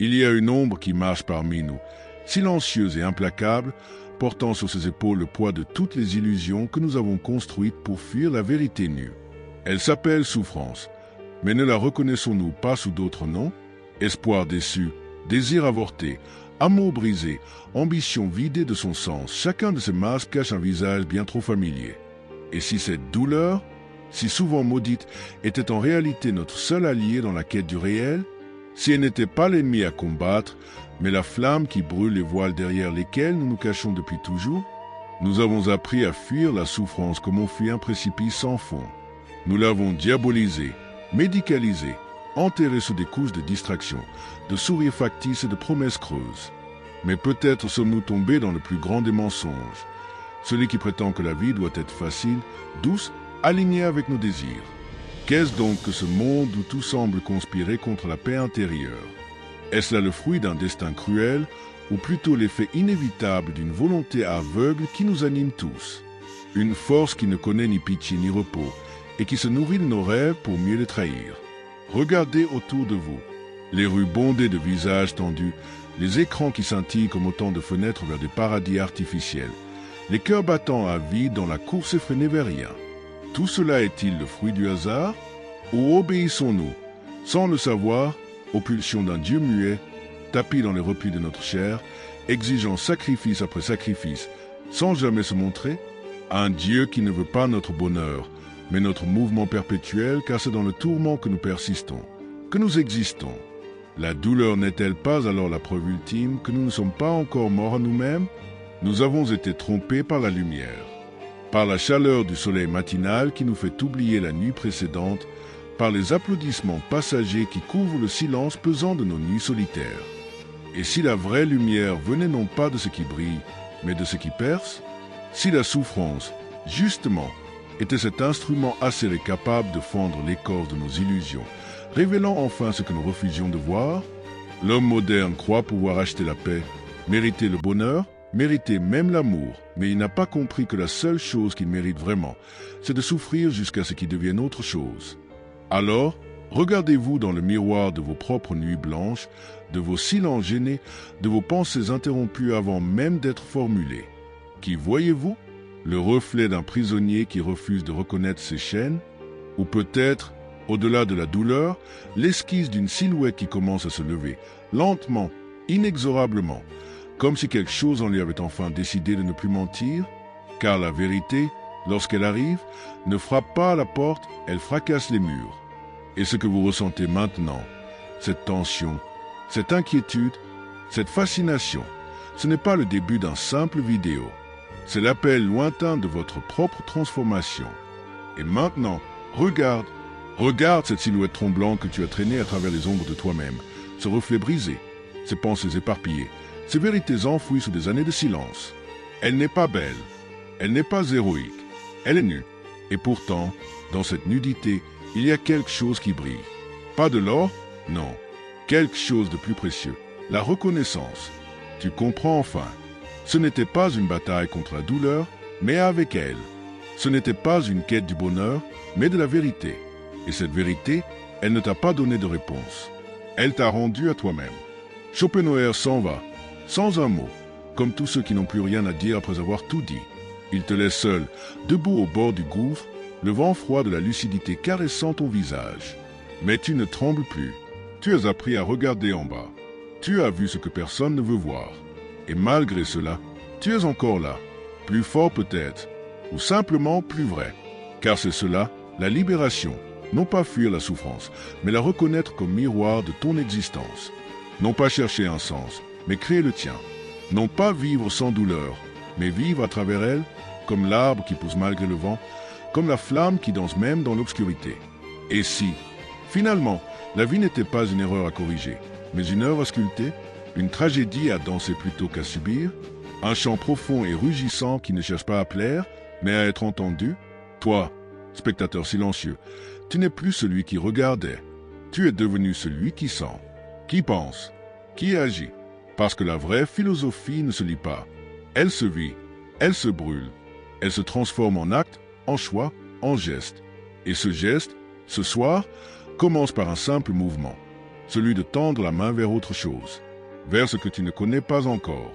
Il y a une ombre qui marche parmi nous, silencieuse et implacable, portant sur ses épaules le poids de toutes les illusions que nous avons construites pour fuir la vérité nue. Elle s'appelle souffrance, mais ne la reconnaissons-nous pas sous d'autres noms? Espoir déçu, désir avorté, amour brisé, ambition vidée de son sens, chacun de ces masques cache un visage bien trop familier. Et si cette douleur, si souvent maudite, était en réalité notre seul allié dans la quête du réel, si elle n'était pas l'ennemi à combattre, mais la flamme qui brûle les voiles derrière lesquels nous nous cachons depuis toujours, nous avons appris à fuir la souffrance comme on fuit un précipice sans fond. Nous l'avons diabolisée, médicalisée, enterrée sous des couches de distraction, de sourires factices et de promesses creuses. Mais peut-être sommes-nous tombés dans le plus grand des mensonges, celui qui prétend que la vie doit être facile, douce, alignée avec nos désirs. Qu'est-ce donc que ce monde où tout semble conspirer contre la paix intérieure? Est-ce là le fruit d'un destin cruel, ou plutôt l'effet inévitable d'une volonté aveugle qui nous anime tous? Une force qui ne connaît ni pitié ni repos, et qui se nourrit de nos rêves pour mieux les trahir. Regardez autour de vous, les rues bondées de visages tendus, les écrans qui scintillent comme autant de fenêtres vers des paradis artificiels, les cœurs battant à vide dans la course effrénée vers rien. Tout cela est-il le fruit du hasard? Ou obéissons-nous, sans le savoir, aux pulsions d'un Dieu muet, tapi dans les replis de notre chair, exigeant sacrifice après sacrifice, sans jamais se montrer? Un Dieu qui ne veut pas notre bonheur, mais notre mouvement perpétuel, car c'est dans le tourment que nous persistons, que nous existons. La douleur n'est-elle pas alors la preuve ultime que nous ne sommes pas encore morts à nous-mêmes? Nous avons été trompés par la lumière, par la chaleur du soleil matinal qui nous fait oublier la nuit précédente, par les applaudissements passagers qui couvrent le silence pesant de nos nuits solitaires. Et si la vraie lumière venait non pas de ce qui brille, mais de ce qui perce? Si la souffrance, justement, était cet instrument acéré capable de fendre l'écorce de nos illusions, révélant enfin ce que nous refusions de voir? L'homme moderne croit pouvoir acheter la paix, mériter le bonheur, mériter même l'amour, mais il n'a pas compris que la seule chose qu'il mérite vraiment, c'est de souffrir jusqu'à ce qu'il devienne autre chose. Alors, regardez-vous dans le miroir de vos propres nuits blanches, de vos silences gênés, de vos pensées interrompues avant même d'être formulées. Qui voyez-vous? Le reflet d'un prisonnier qui refuse de reconnaître ses chaînes? Ou peut-être, au-delà de la douleur, l'esquisse d'une silhouette qui commence à se lever, lentement, inexorablement, comme si quelque chose en lui avait enfin décidé de ne plus mentir? Car la vérité, lorsqu'elle arrive, ne frappe pas à la porte, elle fracasse les murs. Et ce que vous ressentez maintenant, cette tension, cette inquiétude, cette fascination, ce n'est pas le début d'un simple vidéo. C'est l'appel lointain de votre propre transformation. Et maintenant, regarde cette silhouette tremblante que tu as traînée à travers les ombres de toi-même, ce reflet brisé, ces pensées éparpillées, ces vérités enfouies sous des années de silence. Elle n'est pas belle, elle n'est pas héroïque, elle est nue. Et pourtant, dans cette nudité, il y a quelque chose qui brille. Pas de l'or? Non. Quelque chose de plus précieux. La reconnaissance. Tu comprends enfin. Ce n'était pas une bataille contre la douleur, mais avec elle. Ce n'était pas une quête du bonheur, mais de la vérité. Et cette vérité, elle ne t'a pas donné de réponse. Elle t'a rendu à toi-même. Schopenhauer s'en va, sans un mot, comme tous ceux qui n'ont plus rien à dire après avoir tout dit. Il te laisse seul, debout au bord du gouffre, le vent froid de la lucidité caressant ton visage. Mais tu ne trembles plus. Tu as appris à regarder en bas. Tu as vu ce que personne ne veut voir. Et malgré cela, tu es encore là. Plus fort peut-être, ou simplement plus vrai. Car c'est cela, la libération. Non pas fuir la souffrance, mais la reconnaître comme miroir de ton existence. Non pas chercher un sens, mais créer le tien. Non pas vivre sans douleur, mais vivre à travers elle, comme l'arbre qui pousse malgré le vent, comme la flamme qui danse même dans l'obscurité. Et si, finalement, la vie n'était pas une erreur à corriger, mais une œuvre à sculpter, une tragédie à danser plutôt qu'à subir, un chant profond et rugissant qui ne cherche pas à plaire, mais à être entendu, toi, spectateur silencieux, tu n'es plus celui qui regardait, tu es devenu celui qui sent, qui pense, qui agit, parce que la vraie philosophie ne se lit pas, elle se vit, elle se brûle, elle se transforme en acte, en choix, en geste. Et ce geste, ce soir, commence par un simple mouvement. celui de tendre la main vers autre chose, vers ce que tu ne connais pas encore,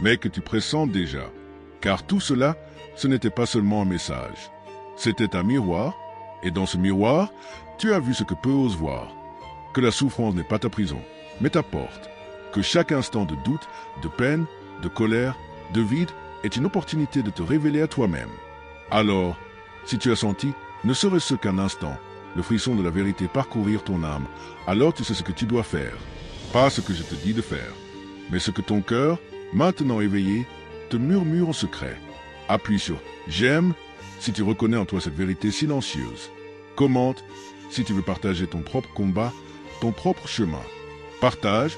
mais que tu pressens déjà. Car tout cela, ce n'était pas seulement un message. C'était un miroir, et dans ce miroir, tu as vu ce que peu osent voir. Que la souffrance n'est pas ta prison, mais ta porte. Que chaque instant de doute, de peine, de colère, de vide est une opportunité de te révéler à toi-même. Alors, si tu as senti, ne serait-ce qu'un instant, le frisson de la vérité parcourir ton âme, alors tu sais ce que tu dois faire. Pas ce que je te dis de faire, mais ce que ton cœur, maintenant éveillé, te murmure en secret. Appuie sur « J'aime » si tu reconnais en toi cette vérité silencieuse. Commente si tu veux partager ton propre combat, ton propre chemin. Partage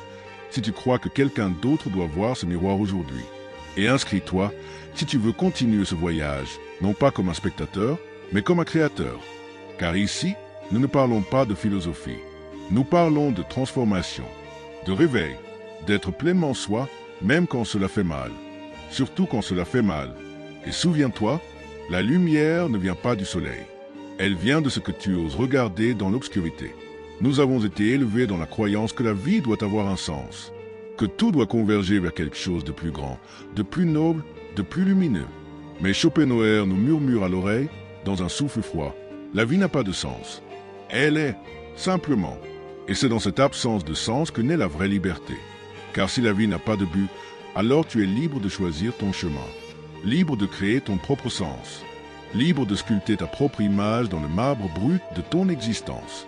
si tu crois que quelqu'un d'autre doit voir ce miroir aujourd'hui. Et inscris-toi si tu veux continuer ce voyage, non pas comme un spectateur, mais comme un créateur. Car ici, nous ne parlons pas de philosophie. Nous parlons de transformation, de réveil, d'être pleinement soi, même quand cela fait mal. Surtout quand cela fait mal. Et souviens-toi, la lumière ne vient pas du soleil. Elle vient de ce que tu oses regarder dans l'obscurité. Nous avons été élevés dans la croyance que la vie doit avoir un sens, que tout doit converger vers quelque chose de plus grand, de plus noble, de plus lumineux. Mais Schopenhauer nous murmure à l'oreille, dans un souffle froid, la vie n'a pas de sens. Elle est, simplement. Et c'est dans cette absence de sens que naît la vraie liberté. Car si la vie n'a pas de but, alors tu es libre de choisir ton chemin, libre de créer ton propre sens, libre de sculpter ta propre image dans le marbre brut de ton existence.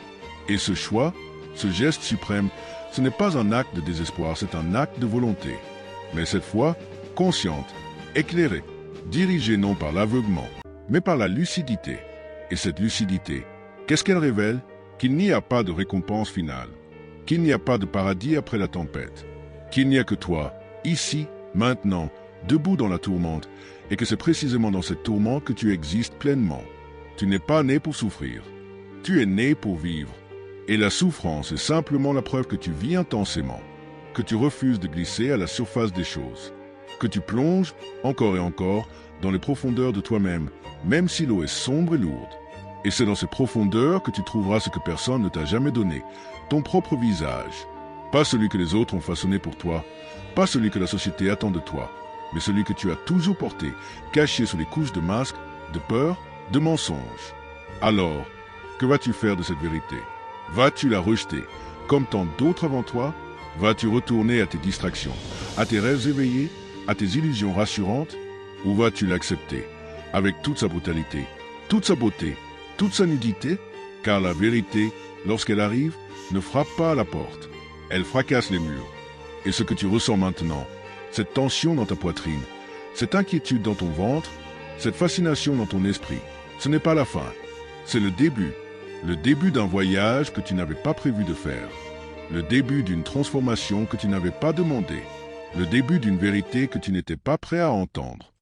Et ce choix, ce geste suprême, ce n'est pas un acte de désespoir, c'est un acte de volonté. Mais cette fois, consciente, éclairée, dirigée non par l'aveuglement, mais par la lucidité. Et cette lucidité, qu'est-ce qu'elle révèle? Qu'il n'y a pas de récompense finale, qu'il n'y a pas de paradis après la tempête, qu'il n'y a que toi, ici, maintenant, debout dans la tourmente, et que c'est précisément dans cette tourmente que tu existes pleinement. Tu n'es pas né pour souffrir, tu es né pour vivre. Et la souffrance est simplement la preuve que tu vis intensément, que tu refuses de glisser à la surface des choses, que tu plonges, encore et encore, dans les profondeurs de toi-même, même si l'eau est sombre et lourde. Et c'est dans ces profondeurs que tu trouveras ce que personne ne t'a jamais donné, ton propre visage. Pas celui que les autres ont façonné pour toi, pas celui que la société attend de toi, mais celui que tu as toujours porté, caché sous les couches de masques, de peur, de mensonges. Alors, que vas-tu faire de cette vérité? Vas-tu la rejeter, comme tant d'autres avant toi? Vas-tu retourner à tes distractions, à tes rêves éveillés, à tes illusions rassurantes? Ou vas-tu l'accepter, avec toute sa brutalité, toute sa beauté, toute sa nudité? Car la vérité, lorsqu'elle arrive, ne frappe pas à la porte. Elle fracasse les murs. Et ce que tu ressens maintenant, cette tension dans ta poitrine, cette inquiétude dans ton ventre, cette fascination dans ton esprit, ce n'est pas la fin. C'est le début d'un voyage que tu n'avais pas prévu de faire, le début d'une transformation que tu n'avais pas demandé, le début d'une vérité que tu n'étais pas prêt à entendre.